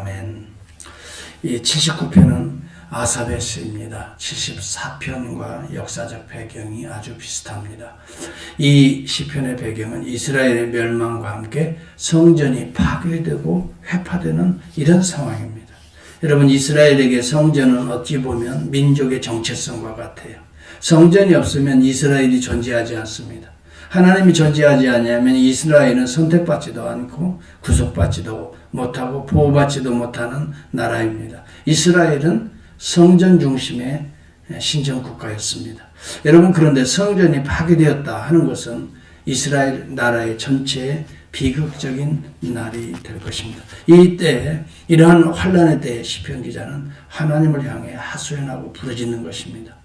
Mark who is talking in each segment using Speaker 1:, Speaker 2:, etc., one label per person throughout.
Speaker 1: 아멘. 이 79편은 아삽의 시입니다. 74편과 역사적 배경이 아주 비슷합니다. 이 시편의 배경은 이스라엘의 멸망과 함께 성전이 파괴되고 회파되는 이런 상황입니다. 여러분, 이스라엘에게 성전은 어찌 보면 민족의 정체성과 같아요. 성전이 없으면 이스라엘이 존재하지 않습니다. 하나님이 존재하지 않으면 이스라엘은 선택받지도 않고 구속받지도 못하고 보호받지도 못하는 나라입니다. 이스라엘은 성전 중심의 신정국가였습니다. 여러분, 그런데 성전이 파괴되었다 하는 것은 이스라엘 나라의 전체의 비극적인 날이 될 것입니다. 이때 이러한 환란의 때에 시편 기자는 하나님을 향해 하소연하고 부르짖는 것입니다.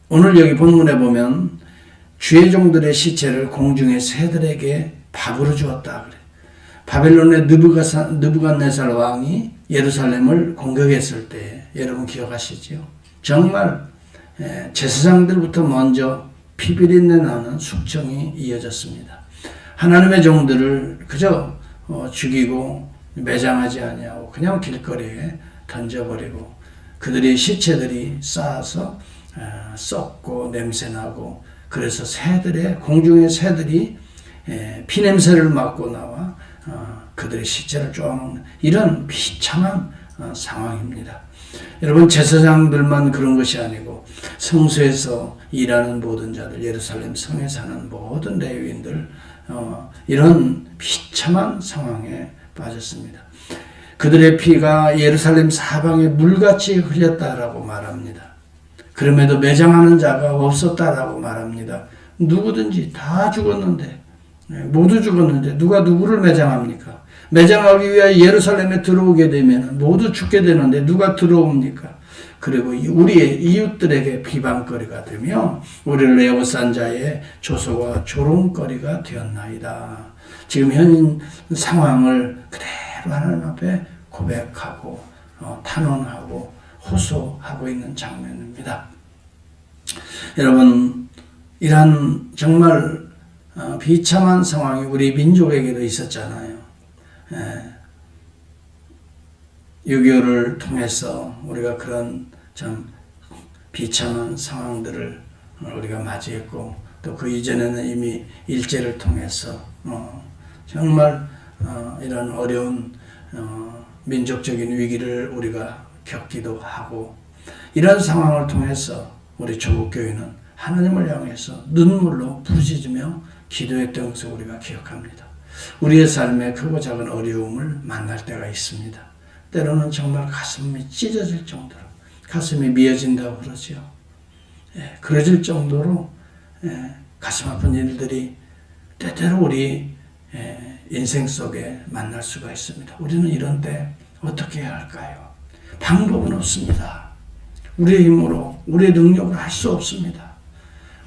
Speaker 1: 오늘 여기 본문에 보면 주의 종들의 시체를 공중의 새들에게 밥으로 주었다 그래. 바벨론의 느부갓네살 왕이 예루살렘을 공격했을 때 여러분 기억하시죠? 정말 제사장들부터 먼저 피비린내 나는 숙청이 이어졌습니다. 하나님의 종들을 그저 죽이고 매장하지 아니하고 그냥 길거리에 던져버리고 그들의 시체들이 쌓아서 썩고 냄새나고, 그래서 공중의 새들이 피냄새를 맡고 나와 그들의 시체를 쪼아먹는 이런 비참한 상황입니다. 여러분, 제사장들만 그런 것이 아니고 성소에서 일하는 모든 자들, 예루살렘 성에 사는 모든 레위인들, 이런 비참한 상황에 빠졌습니다. 그들의 피가 예루살렘 사방에 물같이 흘렸다라고 말합니다. 그럼에도 매장하는 자가 없었다라고 말합니다. 누구든지 다 죽었는데, 모두 죽었는데 누가 누구를 매장합니까? 매장하기 위해 예루살렘에 들어오게 되면 모두 죽게 되는데 누가 들어옵니까? 그리고 우리의 이웃들에게 비방거리가 되며 우리를 에워싼 자의 조소와 조롱거리가 되었나이다. 지금 현 상황을 그대로 하나님 앞에 고백하고 탄원하고 호소하고 있는 장면입니다. 여러분, 이러한 정말 비참한 상황이 우리 민족에게도 있었잖아요. 6.25를 통해서 우리가 그런 참 비참한 상황들을 우리가 맞이했고, 또 그 이전에는 이미 일제를 통해서 정말 이런 어려운 민족적인 위기를 우리가 겪기도 하고, 이런 상황을 통해서 우리 조국교회는 하나님을 향해서 눈물로 부르짖으며 기도했던 것을 우리가 기억합니다. 우리의 삶에 크고 작은 어려움을 만날 때가 있습니다. 때로는 정말 가슴이 찢어질 정도로, 가슴이 미어진다고 그러죠. 그러질 정도로 가슴 아픈 일들이 때때로 우리 인생 속에 만날 수가 있습니다. 우리는 이런 때 어떻게 해야 할까요? 방법은 없습니다. 우리의 힘으로, 우리의 능력으로 할 수 없습니다.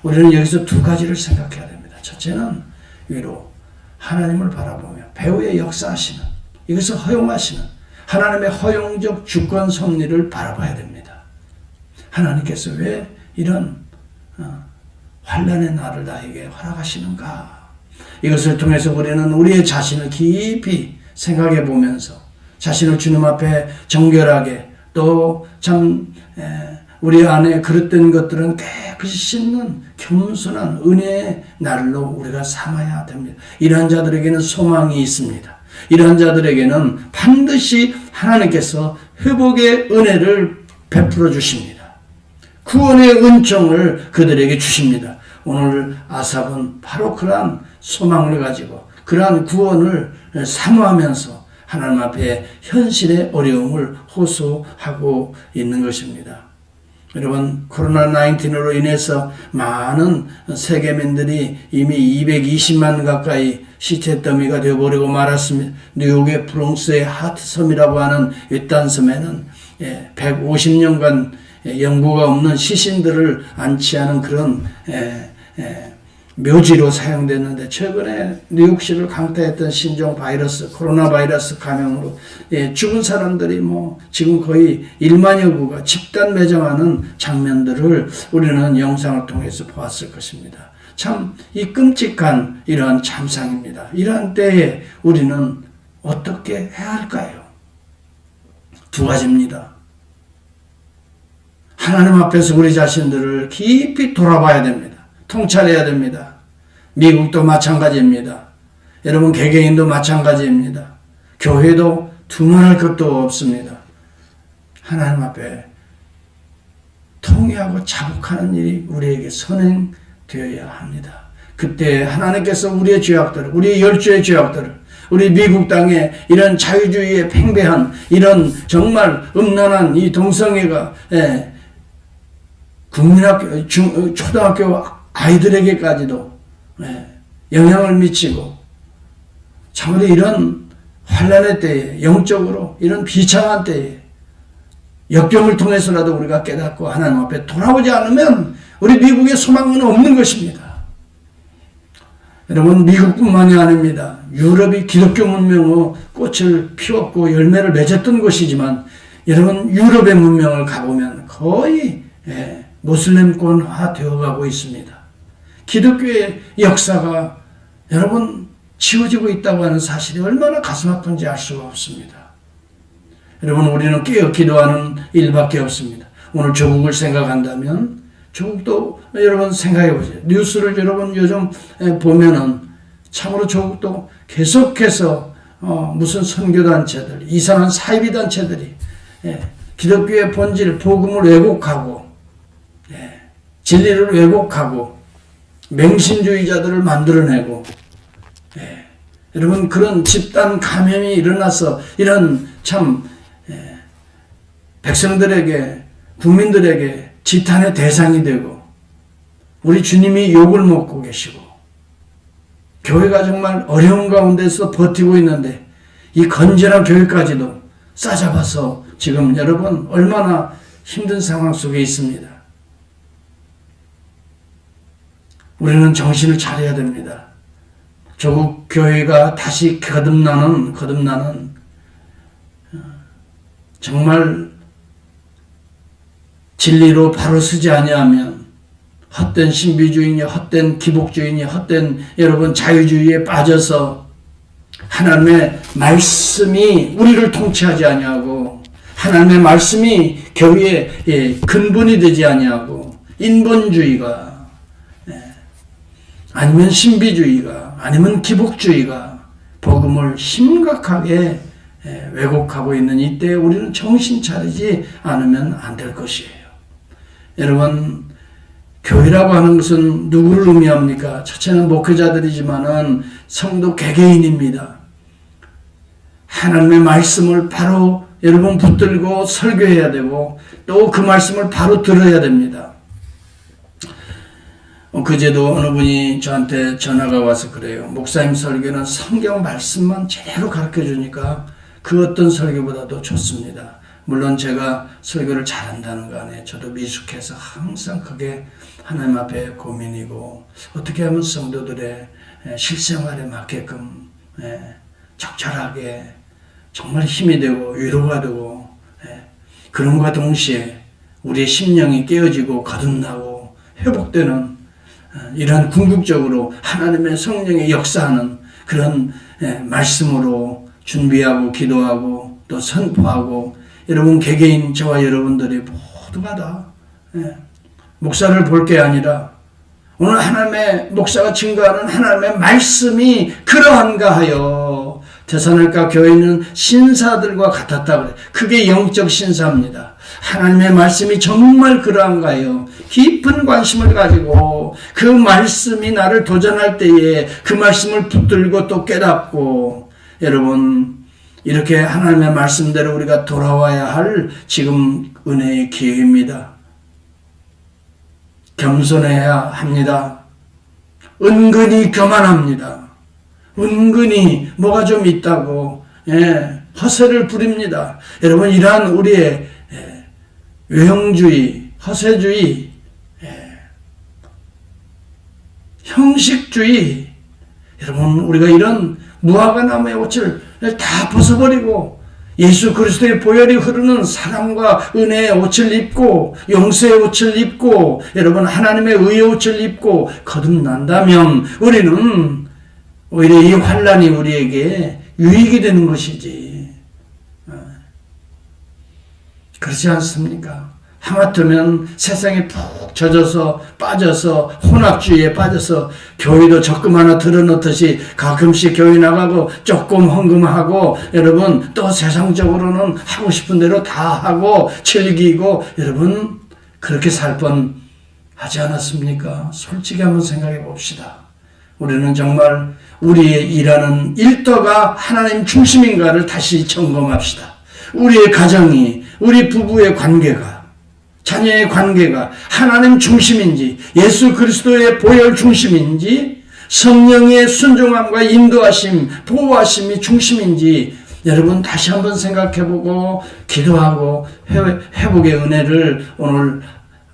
Speaker 1: 우리는 여기서 두 가지를 생각해야 됩니다. 첫째는 위로 하나님을 바라보며 배후에 역사하시는, 이것을 허용하시는 하나님의 허용적 주권 섭리를 바라봐야 됩니다. 하나님께서 왜 이런 환난의 날을 나에게 허락하시는가? 이것을 통해서 우리는 우리의 자신을 깊이 생각해 보면서 자신을 주님 앞에 정결하게, 또 참 우리 안에 그릇된 것들은 깨끗이 씻는 겸손한 은혜의 날로 우리가 삼아야 됩니다. 이러한 자들에게는 소망이 있습니다. 이러한 자들에게는 반드시 하나님께서 회복의 은혜를 베풀어 주십니다. 구원의 은총을 그들에게 주십니다. 오늘 아삽은 바로 그러한 소망을 가지고 그러한 구원을 사모하면서 하나님 앞에 현실의 어려움을 호소하고 있는 것입니다. 여러분, 코로나19으로 인해서 많은 세계민들이 이미 220만 가까이 시체 더미가 되어버리고 말았습니다. 뉴욕의 브롱스의 하트섬이라고 하는 이딴 섬에는 150년간 연고가 없는 시신들을 안치하는 그런 묘지로 사용됐는데, 최근에 뉴욕시를 강타했던 신종 바이러스, 코로나 바이러스 감염으로 죽은 사람들이 지금 거의 1만여 구가 집단 매장하는 장면들을 우리는 영상을 통해서 보았을 것입니다. 참 이 끔찍한 이러한 참상입니다. 이러한 때에 우리는 어떻게 해야 할까요? 두 가지입니다. 하나님 앞에서 우리 자신들을 깊이 돌아봐야 됩니다. 통찰해야 됩니다. 미국도 마찬가지입니다. 여러분 개개인도 마찬가지입니다. 교회도 두말할 것도 없습니다. 하나님 앞에 통회하고 자복하는 일이 우리에게 선행되어야 합니다. 그때 하나님께서 우리의 죄악들을, 우리의 열조의 죄악들을, 우리 미국 땅에 이런 자유주의에 팽배한 이런 정말 음란한 이 동성애가 국민학교, 초등학교 아이들에게까지도 영향을 미치고 참으로 이런 환난의 때에 영적으로 이런 비참한 때에 역경을 통해서라도 우리가 깨닫고 하나님 앞에 돌아오지 않으면 우리 미국의 소망은 없는 것입니다. 여러분 미국뿐만이 아닙니다. 유럽이 기독교 문명의 꽃을 피웠고 열매를 맺었던 곳이지만 여러분 유럽의 문명을 가보면 거의 모슬렘권화 되어가고 있습니다. 기독교의 역사가 여러분 지워지고 있다고 하는 사실이 얼마나 가슴 아픈지 알 수가 없습니다. 여러분 우리는 깨어 기도하는 일밖에 없습니다. 오늘 조국을 생각한다면 조국도 여러분 생각해 보세요. 뉴스를 여러분 요즘 보면은 참으로 조국도 계속해서 무슨 선교단체들, 이상한 사이비단체들이 기독교의 본질, 복음을 왜곡하고 진리를 왜곡하고 맹신주의자들을 만들어내고 여러분 그런 집단 감염이 일어나서 이런 참 백성들에게 국민들에게 지탄의 대상이 되고 우리 주님이 욕을 먹고 계시고 교회가 정말 어려운 가운데서 버티고 있는데 이 건전한 교회까지도 싸잡아서 지금 여러분 얼마나 힘든 상황 속에 있습니다. 우리는 정신을 차려야 됩니다. 조국 교회가 다시 거듭나는 정말 진리로 바로 서지 아니하면 헛된 신비주의니 헛된 기복주의니 헛된 여러분 자유주의에 빠져서 하나님의 말씀이 우리를 통치하지 아니하고 하나님의 말씀이 교회의 근본이 되지 아니하고 인본주의가 아니면 신비주의가 아니면 기복주의가 복음을 심각하게 왜곡하고 있는 이때 우리는 정신 차리지 않으면 안 될 것이에요. 여러분 교회라고 하는 것은 누구를 의미합니까? 첫째는 목회자들이지만은 성도 개개인입니다. 하나님의 말씀을 바로 여러분 붙들고 설교해야 되고 또 그 말씀을 바로 들어야 됩니다. 그제도 어느 분이 저한테 전화가 와서 그래요. 목사님 설교는 성경 말씀만 제대로 가르쳐 주니까 그 어떤 설교보다도 좋습니다. 물론 제가 설교를 잘한다는 거 아니에요. 저도 미숙해서 항상 그게 하나님 앞에 고민이고 어떻게 하면 성도들의 실생활에 맞게끔 적절하게 정말 힘이 되고 위로가 되고 그런과 동시에 우리의 심령이 깨어지고 거듭나고 회복되는 이런 궁극적으로 하나님의 성령의 역사하는 그런 말씀으로 준비하고 기도하고 또 선포하고 여러분 개개인 저와 여러분들이 모두가 다 목사를 볼 게 아니라 오늘 하나님의 목사가 증거하는 하나님의 말씀이 그러한가 하여 데살로니가 교회는 신사들과 같았다 그래. 그게 영적 신사입니다. 하나님의 말씀이 정말 그러한가요? 깊은 관심을 가지고 그 말씀이 나를 도전할 때에 그 말씀을 붙들고 또 깨닫고 여러분 이렇게 하나님의 말씀대로 우리가 돌아와야 할 지금 은혜의 기회입니다. 겸손해야 합니다. 은근히 교만합니다. 은근히 뭐가 좀 있다고 허세를 부립니다. 여러분 이러한 우리의 외형주의, 허세주의, 형식주의 여러분 우리가 이런 무화과 나무의 옷을 다 벗어버리고 예수 그리스도의 보혈이 흐르는 사랑과 은혜의 옷을 입고 용서의 옷을 입고 여러분 하나님의 의의 옷을 입고 거듭난다면 우리는 오히려 이 환난이 우리에게 유익이 되는 것이지. 그렇지 않습니까? 하마터면 세상에 푹 젖어서 빠져서 혼합주의에 빠져서 교회도 적금 하나 들어놓듯이 가끔씩 교회 나가고 조금 헌금하고 여러분 또 세상적으로는 하고 싶은 대로 다 하고 즐기고 여러분 그렇게 살 뻔 하지 않았습니까? 솔직히 한번 생각해 봅시다. 우리는 정말 우리의 일하는 일터가 하나님 중심인가를 다시 점검합시다. 우리의 가정이, 우리 부부의 관계가, 자녀의 관계가 하나님 중심인지, 예수 그리스도의 보혈 중심인지, 성령의 순종함과 인도하심, 보호하심이 중심인지 여러분 다시 한번 생각해보고 기도하고 회복의 은혜를 오늘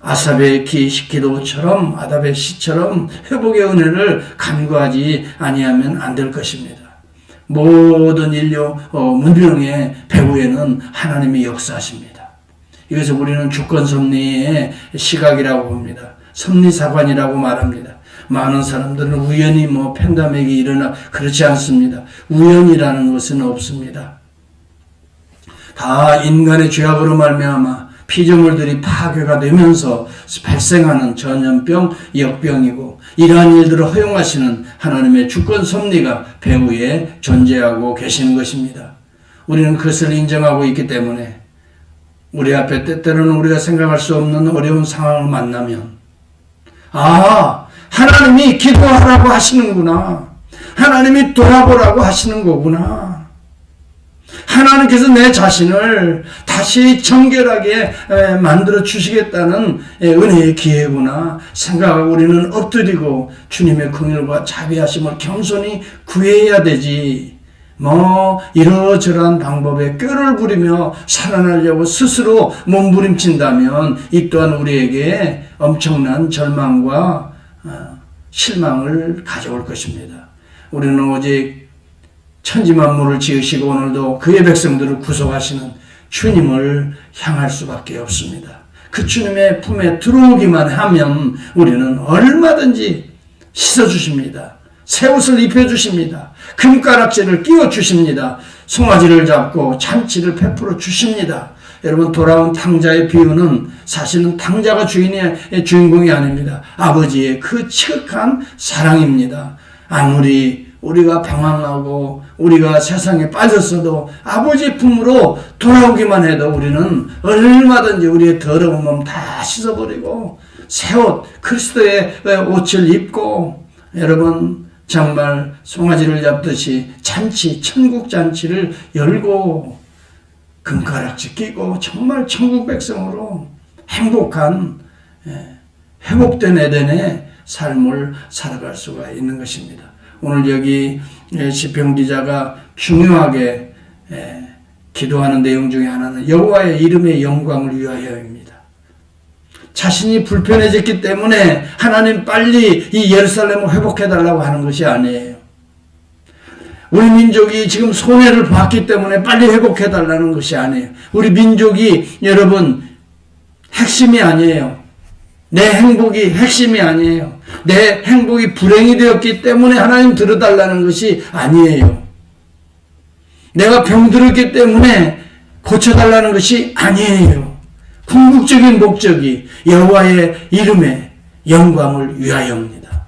Speaker 1: 아삽의 기도처럼 아답의 시처럼 회복의 은혜를 간구하지 아니하면 안 될 것입니다. 모든 인류 문명의 배후에는 하나님이 역사하십니다. 이것을 우리는 주권섭리의 시각이라고 봅니다. 섭리사관이라고 말합니다. 많은 사람들은 우연히 팬데믹이 일어나 그렇지 않습니다. 우연이라는 것은 없습니다. 다 인간의 죄악으로 말미암아 피조물들이 파괴가 되면서 발생하는 전염병, 역병이고 이러한 일들을 허용하시는 하나님의 주권 섭리가 배후에 존재하고 계시는 것입니다. 우리는 그것을 인정하고 있기 때문에 우리 앞에 때때로는 우리가 생각할 수 없는 어려운 상황을 만나면 하나님이 기도하라고 하시는구나. 하나님이 돌아보라고 하시는 거구나. 하나님께서 내 자신을 다시 정결하게 만들어 주시겠다는 은혜의 기회구나 생각하고 우리는 엎드리고 주님의 긍휼과 자비하심을 겸손히 구해야 되지. 이러저러한 방법에 꾀를 부리며 살아나려고 스스로 몸부림친다면 이 또한 우리에게 엄청난 절망과 실망을 가져올 것입니다. 우리는 오직 천지만물을 지으시고 오늘도 그의 백성들을 구속하시는 주님을 향할 수밖에 없습니다. 그 주님의 품에 들어오기만 하면 우리는 얼마든지 씻어주십니다. 새 옷을 입혀주십니다. 금가락지를 끼워주십니다. 송아지를 잡고 잔치를 베풀어 주십니다. 여러분 돌아온 탕자의 비유는 사실은 탕자가 주인공이 아닙니다. 아버지의 그 지극한 사랑입니다. 아무리 우리가 방황하고 우리가 세상에 빠졌어도 아버지 품으로 돌아오기만 해도 우리는 얼마든지 우리의 더러운 몸 다 씻어버리고 새 옷 그리스도의 옷을 입고 여러분 정말 송아지를 잡듯이 잔치 천국 잔치를 열고 금가락지 끼고 정말 천국 백성으로 행복한 회복된 에덴의 삶을 살아갈 수가 있는 것입니다. 오늘 여기 시편 기자가 중요하게 기도하는 내용 중에 하나는 여호와의 이름의 영광을 위하여입니다. 자신이 불편해졌기 때문에 하나님 빨리 이 예루살렘을 회복해달라고 하는 것이 아니에요. 우리 민족이 지금 손해를 봤기 때문에 빨리 회복해달라는 것이 아니에요. 우리 민족이 여러분 핵심이 아니에요. 내 행복이 핵심이 아니에요. 내 행복이 불행이 되었기 때문에 하나님 들어달라는 것이 아니에요. 내가 병들었기 때문에 고쳐달라는 것이 아니에요. 궁극적인 목적이 여호와의 이름의 영광을 위하여입니다.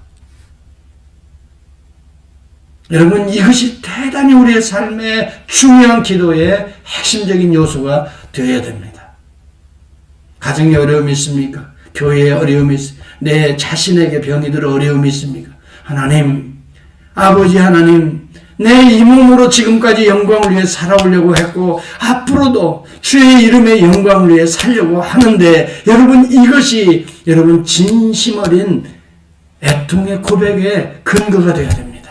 Speaker 1: 여러분 이것이 대단히 우리의 삶의 중요한 기도의 핵심적인 요소가 되어야 됩니다. 가정에 어려움이 있습니까? 교회에 어려움이 있습니까? 내 자신에게 병이 들어 어려움이 있습니까? 하나님, 아버지 하나님, 내 이 몸으로 지금까지 영광을 위해 살아오려고 했고 앞으로도 주의 이름의 영광을 위해 살려고 하는데 여러분 이것이 여러분 진심 어린 애통의 고백의 근거가 되어야 됩니다.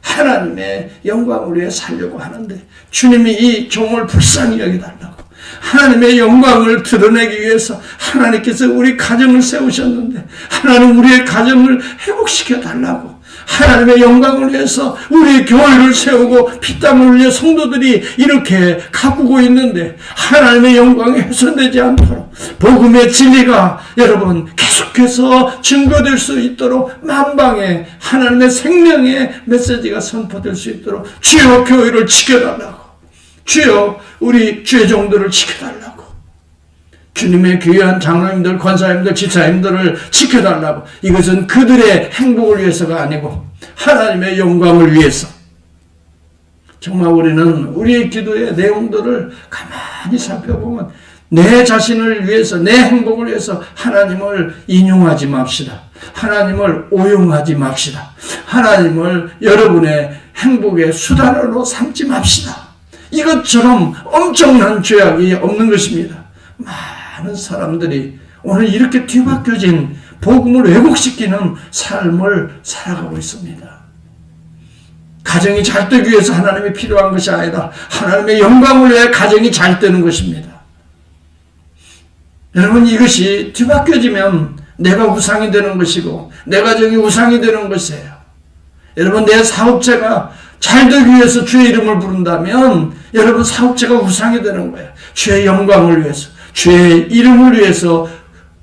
Speaker 1: 하나님의 영광을 위해 살려고 하는데 주님이 이 종을 불쌍히 여겨달라고 하나님의 영광을 드러내기 위해서 하나님께서 우리 가정을 세우셨는데 하나님 우리의 가정을 회복시켜 달라고 하나님의 영광을 위해서 우리 교회를 세우고 피땀을 흘려 성도들이 이렇게 가꾸고 있는데 하나님의 영광이 훼손되지 않도록 복음의 진리가 여러분 계속해서 증거될 수 있도록 만방에 하나님의 생명의 메시지가 선포될 수 있도록 주여 교회를 지켜달라고, 주여 우리 주의 종들을 지켜달라고, 주님의 귀한 장로님들, 권사님들, 지사님들을 지켜달라고. 이것은 그들의 행복을 위해서가 아니고 하나님의 영광을 위해서. 정말 우리는 우리의 기도의 내용들을 가만히 살펴보면 내 자신을 위해서, 내 행복을 위해서 하나님을 인용하지 맙시다. 하나님을 오용하지 맙시다. 하나님을 여러분의 행복의 수단으로 삼지 맙시다. 이것처럼 엄청난 죄악이 없는 것입니다. 많은 사람들이 오늘 이렇게 뒤바뀌어진 복음을 왜곡시키는 삶을 살아가고 있습니다. 가정이 잘 되기 위해서 하나님이 필요한 것이 아니라 하나님의 영광을 위해 가정이 잘 되는 것입니다. 여러분, 이것이 뒤바뀌어지면 내가 우상이 되는 것이고 내 가정이 우상이 되는 것이에요. 여러분, 내 사업체가 잘 되기 위해서 주의 이름을 부른다면 여러분 사업체가 우상이 되는 거예요. 주의 영광을 위해서, 주의 이름을 위해서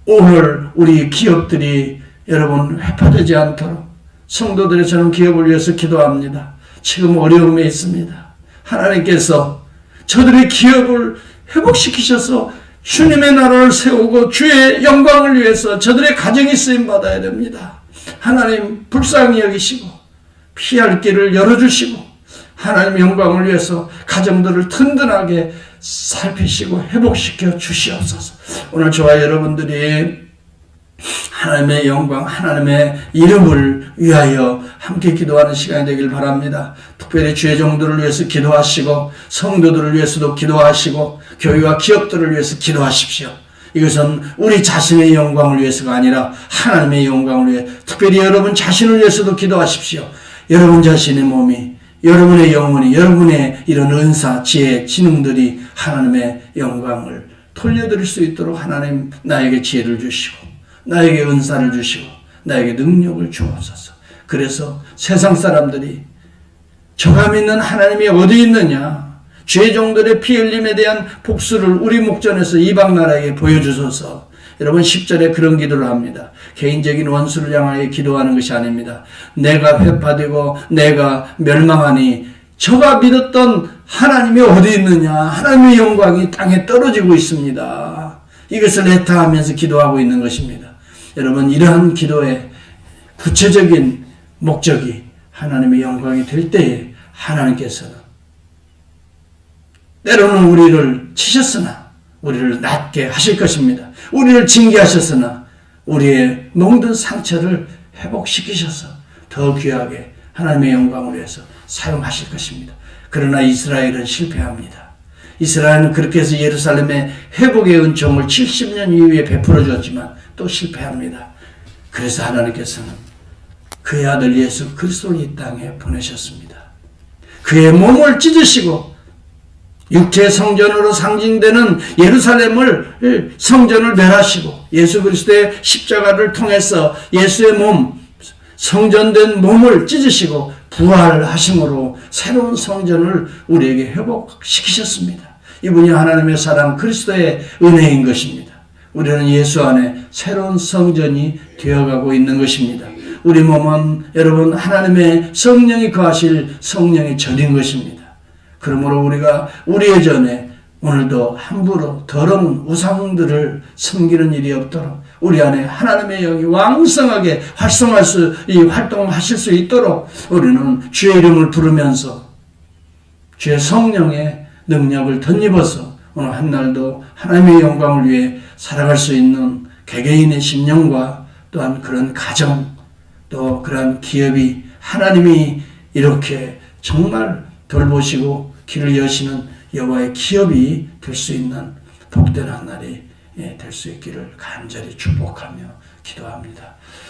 Speaker 1: 오늘 우리 기업들이 여러분 회파되지 않도록 성도들의 저는 기업을 위해서 기도합니다. 지금 어려움에 있습니다. 하나님께서 저들의 기업을 회복시키셔서 주님의 나라를 세우고 주의 영광을 위해서 저들의 가정이 쓰임받아야 됩니다. 하나님 불쌍히 여기시고 피할 길을 열어주시고 하나님의 영광을 위해서 가정들을 든든하게 살피시고 회복시켜 주시옵소서. 오늘 저와 여러분들이 하나님의 영광, 하나님의 이름을 위하여 함께 기도하는 시간이 되길 바랍니다. 특별히 주의 종들을 위해서 기도하시고 성도들을 위해서도 기도하시고 교회와 기업들을 위해서 기도하십시오. 이것은 우리 자신의 영광을 위해서가 아니라 하나님의 영광을 위해, 특별히 여러분 자신을 위해서도 기도하십시오. 여러분 자신의 몸이, 여러분의 영혼이, 여러분의 이런 은사, 지혜, 지능들이 하나님의 영광을 돌려드릴 수 있도록 하나님 나에게 지혜를 주시고 나에게 은사를 주시고 나에게 능력을 주옵소서. 그래서 세상 사람들이 저가 믿는 하나님이 어디 있느냐, 죄 종들의 피 흘림에 대한 복수를 우리 목전에서 이방 나라에게 보여주소서. 여러분 10절에 그런 기도를 합니다. 개인적인 원수를 향하여 기도하는 것이 아닙니다. 내가 회파되고 내가 멸망하니 저가 믿었던 하나님이 어디 있느냐, 하나님의 영광이 땅에 떨어지고 있습니다. 이것을 애타하면서 기도하고 있는 것입니다. 여러분, 이러한 기도의 구체적인 목적이 하나님의 영광이 될 때에 하나님께서는 때로는 우리를 치셨으나 우리를 낫게 하실 것입니다. 우리를 징계하셨으나 우리의 모든 상처를 회복시키셔서 더 귀하게 하나님의 영광을 위해서 사용하실 것입니다. 그러나 이스라엘은 실패합니다. 이스라엘은 그렇게 해서 예루살렘의 회복의 은총을 70년 이후에 베풀어 주었지만 또 실패합니다. 그래서 하나님께서는 그의 아들 예수 그리스도를 이 땅에 보내셨습니다. 그의 몸을 찢으시고 육체 성전으로 상징되는 예루살렘을 성전을 멸하시고 예수 그리스도의 십자가를 통해서 예수의 몸, 성전된 몸을 찢으시고 부활하심으로 새로운 성전을 우리에게 회복시키셨습니다. 이분이 하나님의 사랑 그리스도의 은혜인 것입니다. 우리는 예수 안에 새로운 성전이 되어가고 있는 것입니다. 우리 몸은 여러분 하나님의 성령이 거하실 성령의 전인 것입니다. 그러므로 우리가 우리의 전에 오늘도 함부로 더러운 우상들을 섬기는 일이 없도록 우리 안에 하나님의 영이 왕성하게 활동하실 수 있도록 우리는 주의 이름을 부르면서 주의 성령의 능력을 덧입어서 오늘 한날도 하나님의 영광을 위해 살아갈 수 있는 개개인의 심령과 또한 그런 가정, 또 그런 기업이 하나님이 이렇게 정말 돌보시고 길을 여시는 여호와의 기업이 될 수 있는 복된 한 날이 될 수 있기를 간절히 축복하며 기도합니다.